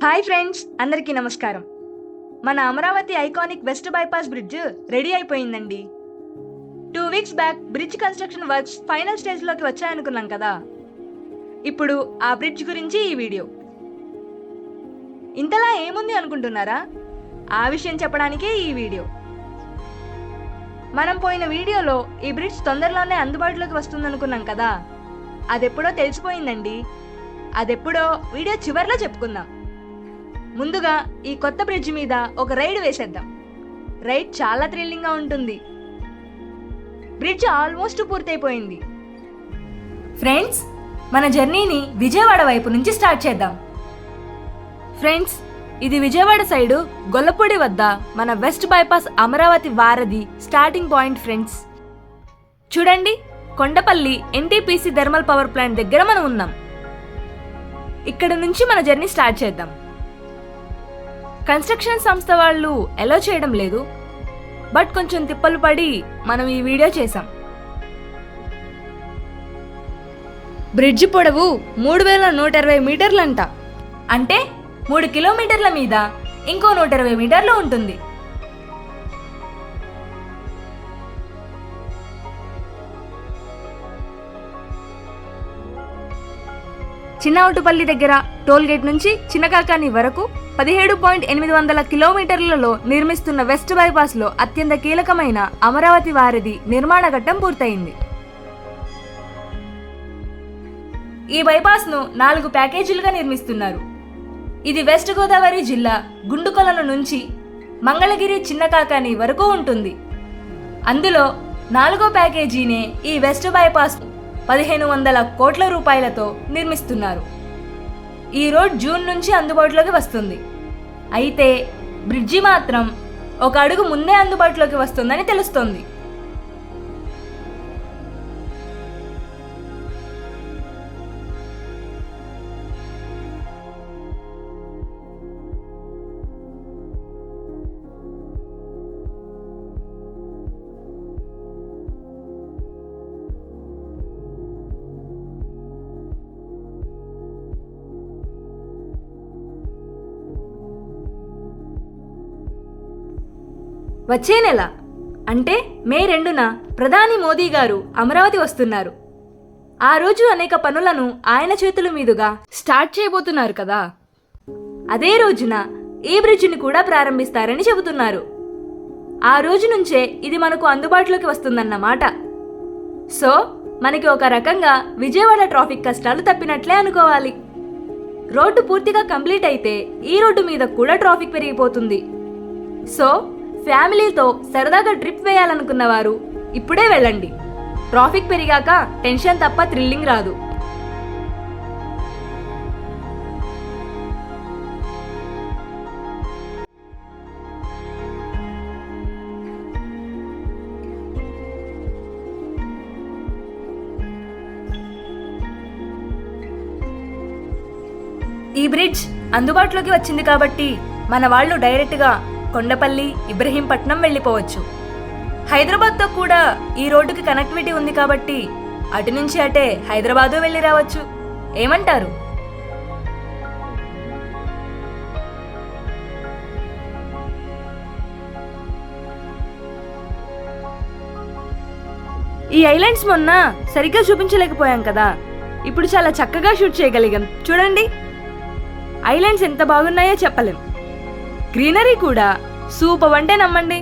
Hi friends, అందరికీ నమస్కారం. మన Amaravati iconic west bypass bridge ready అయిపోయిందండి. 2 weeks back bridge construction works final స్టేజ్లోకి వచ్చాయనుకున్నాం కదా. ఇప్పుడు ఆ బ్రిడ్జ్ గురించి ఈ వీడియో. ఇంతలా ఏముంది అనుకుంటున్నారా? ఆ విషయం చెప్పడానికే ఈ వీడియో. మనం పోయిన వీడియోలో ఈ బ్రిడ్జ్ తొందరలోనే అందుబాటులోకి వస్తుందనుకున్నాం కదా. అదెప్పుడో తెలిసిపోయిందండి. అదెప్పుడో వీడియో చివర్లో చెప్పుకుందాం. ముందుగా ఈ కొత్త బ్రిడ్జ్ మీద ఒక రైడ్ వేసేద్దాం. రైడ్ చాలా థ్రిల్లింగ్గా ఉంటుంది. బ్రిడ్జ్ ఆల్మోస్ట్ పూర్తయిపోయింది. ఫ్రెండ్స్, మన జర్నీని విజయవాడ వైపు నుంచి స్టార్ట్ చేద్దాం. ఫ్రెండ్స్, ఇది విజయవాడ సైడు గొల్లపూడి వద్ద మన వెస్ట్ బైపాస్ అమరావతి వారధి స్టార్టింగ్ పాయింట్. ఫ్రెండ్స్ చూడండి, Kondapalli NTPC thermal power plant దగ్గర మనం ఉన్నాం. ఇక్కడ నుంచి మన జర్నీ స్టార్ట్ చేద్దాం. కన్స్ట్రక్షన్ సంస్థ వాళ్ళు అలో చేయడం లేదు, బట్ కొంచెం తిప్పలు పడి మనం ఈ వీడియో చేసాం. బ్రిడ్జ్ పొడవు 3120 మీటర్లంట. అంటే 3 కిలోమీటర్ల మీద ఇంకో 120 మీటర్లు ఉంటుంది. చిన్నవుటుపల్లి దగ్గర టోల్గేట్ నుంచి చిన్నకాకాని వరకు 17.800 కిలోమీటర్లలో నిర్మిస్తున్న వెస్ట్ బైపాస్లో అత్యంత కీలకమైన అమరావతి వారధి నిర్మాణ ఘట్టం పూర్తయింది. ఈ బైపాస్ను 4 ప్యాకేజీలుగా నిర్మిస్తున్నారు. ఇది వెస్ట్ గోదావరి జిల్లా గుండుకొలను నుంచి మంగళగిరి చిన్నకాకాని వరకు ఉంటుంది. అందులో 4వ ప్యాకేజీనే ఈ వెస్ట్ బైపాస్ 1500 కోట్ల రూపాయలతో నిర్మిస్తున్నారు. ఈ రోడ్ జూన్ నుంచి అందుబాటులోకి వస్తుంది. అయితే బ్రిడ్జి మాత్రం ఒక అడుగు ముందే అందుబాటులోకి వస్తుందని తెలుస్తోంది. వచ్చే నెల అంటే మే 2న ప్రధాని మోదీ గారు అమరావతి వస్తున్నారు. ఆ రోజు అనేక పనులను ఆయన చేతుల మీదుగా స్టార్ట్ చేయబోతున్నారు కదా. అదే రోజున ఈ బ్రిడ్జిని కూడా ప్రారంభిస్తారని చెబుతున్నారు. ఆ రోజు నుంచే ఇది మనకు అందుబాటులోకి వస్తుందన్నమాట. సో మనకి ఒక రకంగా విజయవాడ ట్రాఫిక్ కష్టాలు తప్పినట్లే అనుకోవాలి. రోడ్డు పూర్తిగా కంప్లీట్ అయితే ఈ రోడ్డు మీద కూడా ట్రాఫిక్ పెరిగిపోతుంది. సో ఫ్యామిలీతో సరదాగా ట్రిప్ వేయాలనుకున్న వారు ఇప్పుడే వెళ్ళండి. ట్రాఫిక్ పెరిగాక టెన్షన్ తప్ప థ్రిల్లింగ్ రాదు. ఈ బ్రిడ్జ్ అందుబాటులోకి వచ్చింది కాబట్టి మన వాళ్ళు డైరెక్ట్గా కొండపల్లి, ఇబ్రహీంపట్నం వెళ్ళిపోవచ్చు. హైదరాబాద్తో కూడా ఈ రోడ్డుకి కనెక్టివిటీ ఉంది కాబట్టి అటు నుంచి అటే హైదరాబాదు వెళ్ళి రావచ్చు. ఏమంటారు? ఈ ఐలాండ్స్ మొన్న సరిగ్గా చూపించలేకపోయాం కదా, ఇప్పుడు చాలా చక్కగా షూట్ చేయగలిగాం. చూడండి, ఐలాండ్స్ ఎంత బాగున్నాయో చెప్పలేం. గ్రీనరీ కూడా సూపర్ అంటే నమ్మండి.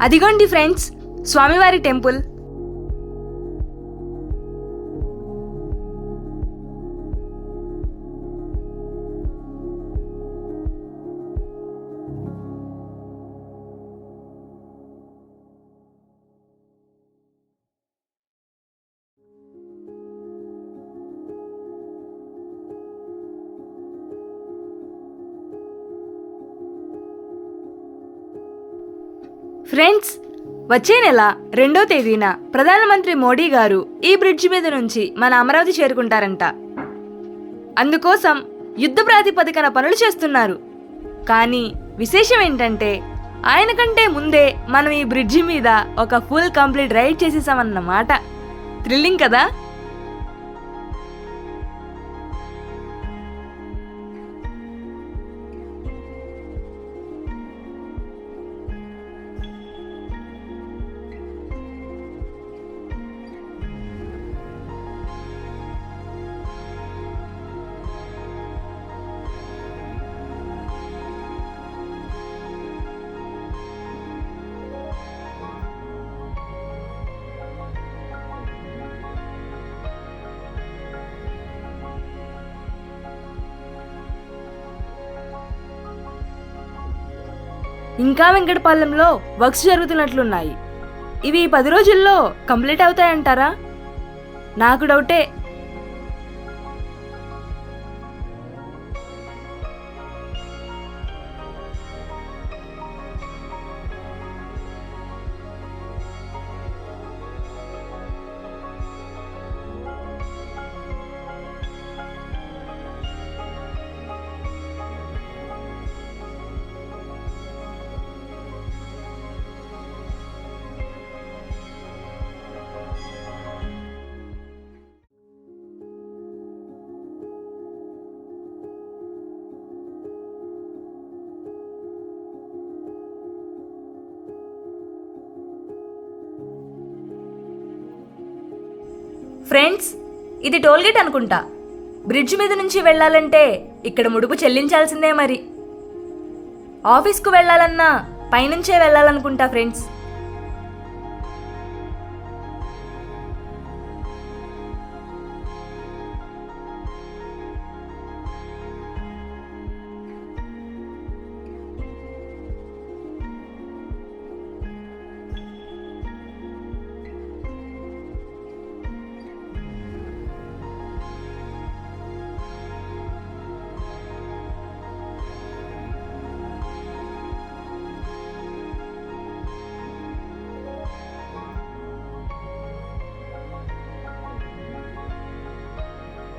అదిగోండి ఫ్రెండ్స్, స్వామివారి టెంపుల్. ఫ్రెండ్స్, వచ్చే నెల 2వ తేదీన ప్రధానమంత్రి మోడీ గారు ఈ బ్రిడ్జి మీద నుంచి మన అమరావతి చేరుకుంటారంట. అందుకోసం యుద్ధ ప్రాతిపదికన పనులు చేస్తున్నారు. కానీ విశేషం ఏంటంటే ఆయన కంటే ముందే మనం ఈ బ్రిడ్జి మీద ఒక ఫుల్ కంప్లీట్ రైడ్ చేసేసామన్నమాట. థ్రిల్లింగ్ కదా? ఇంకా వెంకటపాలెంలో వర్క్స్ జరుగుతున్నట్లున్నాయి. ఇవి 10 రోజుల్లో కంప్లీట్ అవుతాయంటారా? నాకు డౌటే. ఫ్రెండ్స్, ఇది టోల్గేట్ అనుకుంటా. బ్రిడ్జ్ మీద నుంచి వెళ్ళాలంటే ఇక్కడ ముడుపు చెల్లించాల్సిందే. మరి ఆఫీస్కు వెళ్ళాలన్నా పైనుంచే వెళ్ళాలనుకుంటా ఫ్రెండ్స్.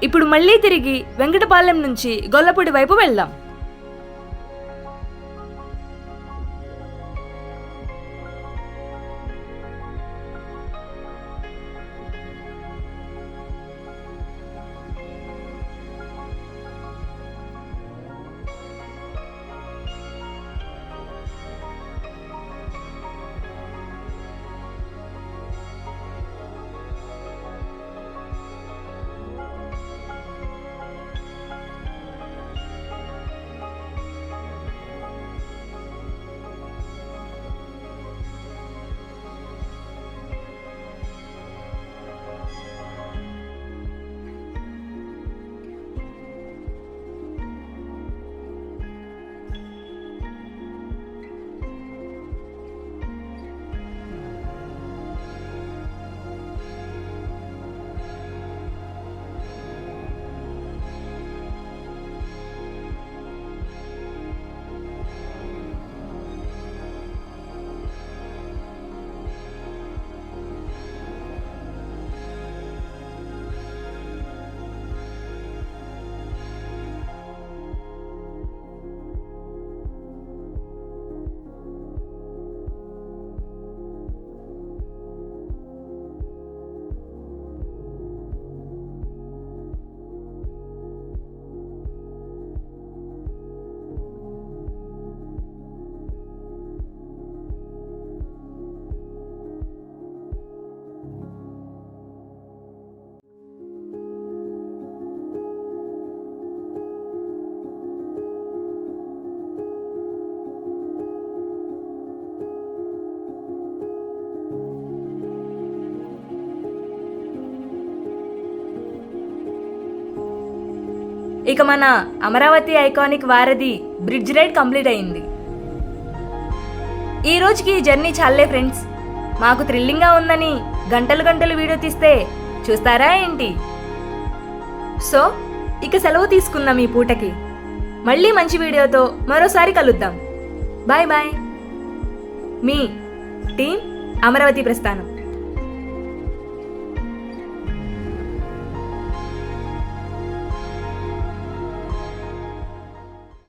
ఇప్పుడు మళ్ళీ తిరిగి వెంకటపాలెం నుంచి గొల్లపూడి వైపు వెళ్దాం. ఇక మన అమరావతి ఐకానిక్ వారధి బ్రిడ్జ్ రైడ్ కంప్లీట్ అయింది. ఈ రోజుకి ఈ జర్నీ చాలే ఫ్రెండ్స్. మాకు థ్రిల్లింగ్గా ఉందని గంటలు గంటలు వీడియో తీస్తే చూస్తారా ఏంటి? సో ఇక సెలవు తీసుకుందాం ఈ పూటకి. మళ్ళీ మంచి వీడియోతో మరోసారి కలుద్దాం. Bye bye. మీ టీం అమరావతి ప్రస్థానం.